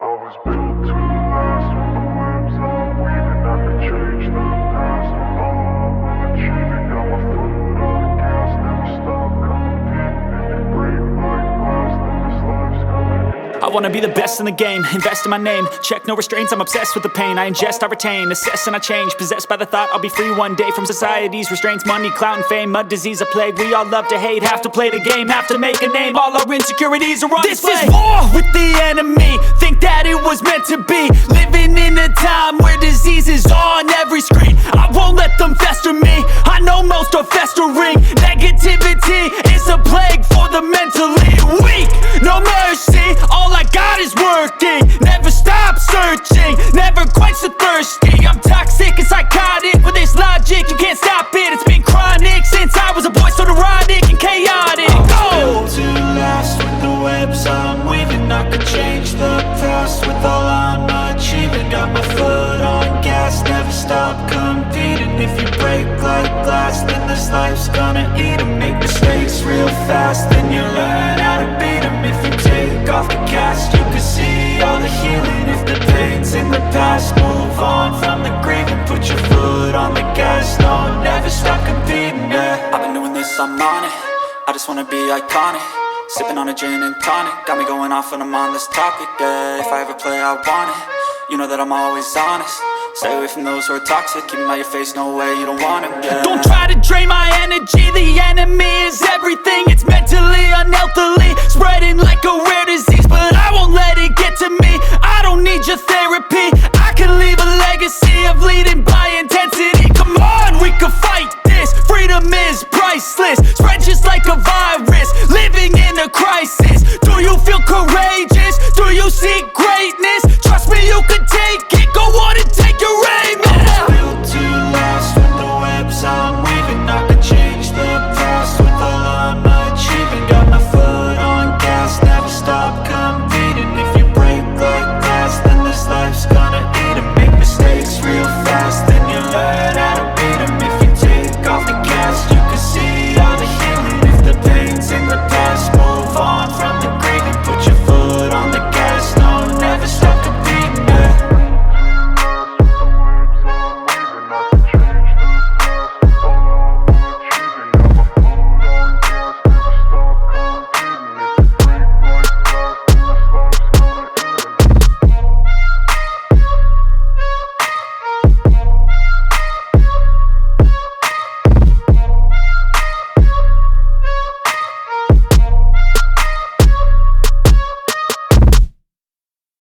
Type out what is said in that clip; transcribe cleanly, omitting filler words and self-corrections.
I was built to last with the webs I'm weaving. I could change the past with all I'm achieving. Got my foot on gas, never stop competing. If you break like glass, then this life's gonna end. I wanna be the best in the game, invest in my name. Check no restraints, I'm obsessed with the pain. I ingest, I retain, assess and I change. Possessed by the thought I'll be free one day from society's restraints. Money, clout and fame, mud, disease, a plague. We all love to hate, have to play the game, have to make a name. All our insecurities are on display. This is war with the enemy, think that it was meant to be. Living in a time where disease is on every screen. I won't let them fester me, I know most are festering. Negativity is a plague for the mentally weak. No mercy, all I got is working. Never stop searching, never quench the thirsty. I'm toxic and psychotic with this logic, you can't stop it. It's been chronic since I was a boy, so neurotic and chaotic. Built to last with the webs I'm weaving. I could change the past with all I'm achieving. Got my foot on gas, never stop competing. If you break like glass, then this life's gonna eat 'em. Make mistakes real fast, then you learn how to beat 'em. If you take off the cast, you can see all the healing. If the pain's in the past, move on from the grieving. Put your foot on the gas, no, never stop competing, yeah. I've been doing this, I'm on it. I just wanna be iconic. Sipping on a gin and tonic, got me going off when I'm on this topic, yeah. If I ever play, I want it. You know that I'm always honest. Stay away from those who are toxic. Keep them out your face, no way, you don't want them, yeah. Don't try to drain my energy. The enemy is everything. It's mentally, unhealthily spreading.